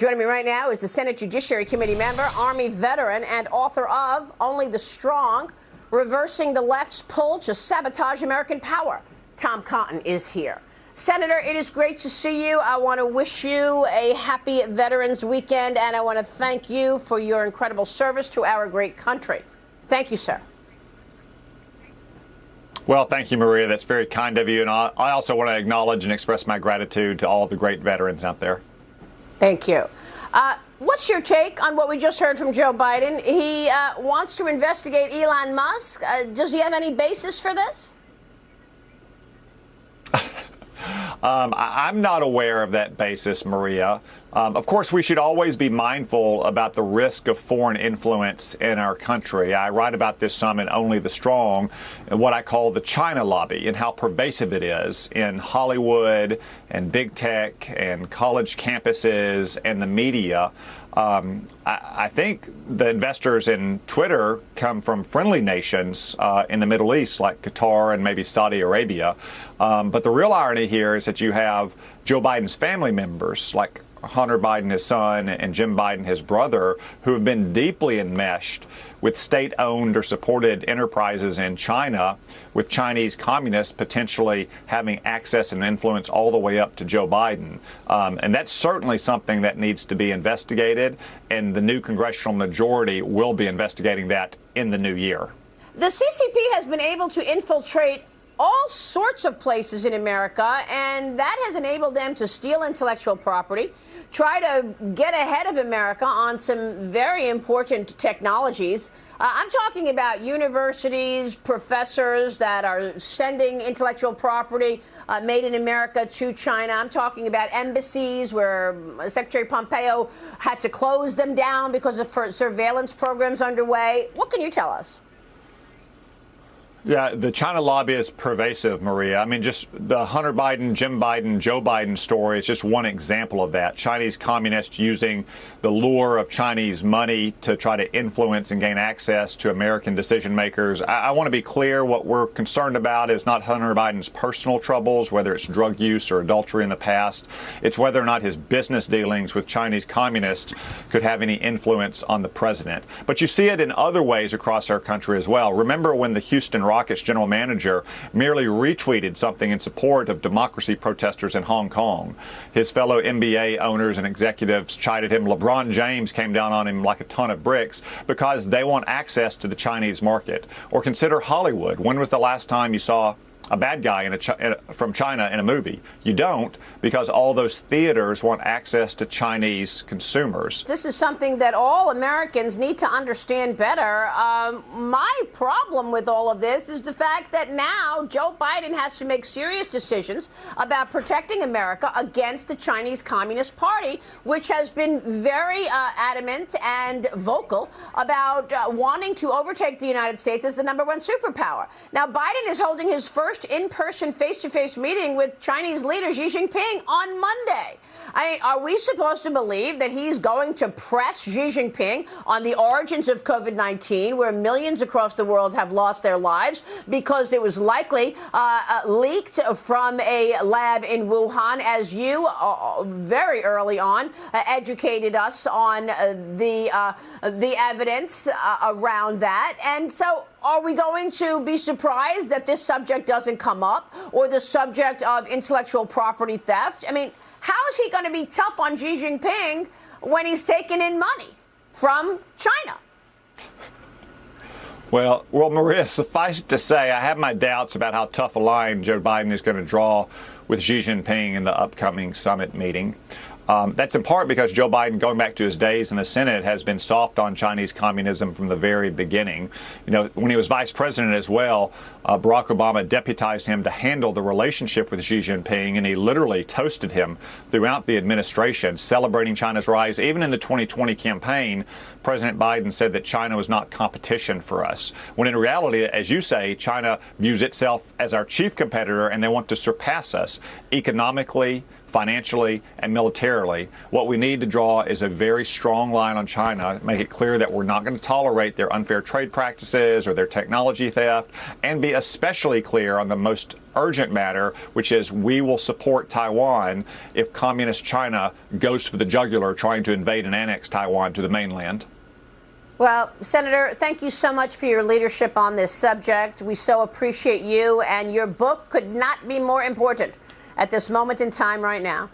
Joining me right now is the Senate Judiciary Committee member, Army veteran, and author of Only the Strong, Reversing the Left's Pull to Sabotage American Power. Tom Cotton is here. Senator, it is great to see you. I want to wish you a happy Veterans Weekend, and I want to thank you for your incredible service to our great country. Thank you, sir. Well, thank you, Maria. That's very kind of you. And I also want to acknowledge and express my gratitude to all of the great veterans out there. Thank you. What's your take on what we just heard from Joe Biden? He wants to investigate Elon Musk. Does he have any basis for this? I'm not aware of that basis, Maria. Of course, we should always be mindful about the risk of foreign influence in our country. I write about this some in Only the Strong, and what I call the China lobby, and how pervasive it is in Hollywood and big tech and college campuses and the media. I think the investors in Twitter come from friendly nations in the Middle East, like Qatar and maybe Saudi Arabia. But the real irony here is that you have Joe Biden's family members, like Hunter Biden, his son, and Jim Biden, his brother, who have been deeply enmeshed with state-owned or supported enterprises in China, with Chinese communists potentially having access and influence all the way up to Joe Biden. And that's certainly something that needs to be investigated, and the new congressional majority will be investigating that in the new year. The CCP has been able to infiltrate all sorts of places in America, and that has enabled them to steal intellectual property, try to get ahead of America on some very important technologies. I'm talking about universities, professors that are sending intellectual property made in America to China. I'm talking about embassies where Secretary Pompeo had to close them down because of surveillance programs underway. What can you tell us? Yeah, the China lobby is pervasive, Maria. I mean, just the Hunter Biden, Jim Biden, Joe Biden story is just one example of that. Chinese communists using the lure of Chinese money to try to influence and gain access to American decision makers. I want to be clear, what we're concerned about is not Hunter Biden's personal troubles, whether it's drug use or adultery in the past. It's whether or not his business dealings with Chinese communists could have any influence on the president. But you see it in other ways across our country as well. Remember when the Houston Rockets general manager merely retweeted something in support of democracy protesters in Hong Kong. His fellow NBA owners and executives chided him. LeBron James came down on him like a ton of bricks because they want access to the Chinese market. Or consider Hollywood. When was the last time you saw a bad guy from China in a movie? You don't, because all those theaters want access to Chinese consumers. This is something that all Americans need to understand better. My problem with all of this is the fact that now Joe Biden has to make serious decisions about protecting America against the Chinese Communist Party, which has been very adamant and vocal about wanting to overtake the United States as the #1 superpower. Now, Biden is holding his first in-person, face-to-face meeting with Chinese leader Xi Jinping on Monday. Are we supposed to believe that he's going to press Xi Jinping on the origins of COVID-19, where millions across the world have lost their lives because it was likely leaked from a lab in Wuhan, as you very early on educated us on the evidence around that? And so are we going to be surprised that this subject doesn't come up, or the subject of intellectual property theft? I mean, how is he going to be tough on Xi Jinping when he's taking in money from China? Well, Maria, suffice it to say, I have my doubts about how tough a line Joe Biden is going to draw with Xi Jinping in the upcoming summit meeting. That's in part because Joe Biden, going back to his days in the Senate, has been soft on Chinese communism from the very beginning. You know, when he was vice president as well, Barack Obama deputized him to handle the relationship with Xi Jinping, and he literally toasted him throughout the administration, celebrating China's rise. Even in the 2020 campaign, President Biden said that China was not competition for us, when in reality, as you say, China views itself as our chief competitor, and they want to surpass us economically, financially and militarily. What we need to draw is a very strong line on China, make it clear that we're not going to tolerate their unfair trade practices or their technology theft, and be especially clear on the most urgent matter, which is we will support Taiwan if communist China goes for the jugular trying to invade and annex Taiwan to the mainland. Well, Senator, thank you so much for your leadership on this subject. We so appreciate you, and your book could not be more important at this moment in time right now.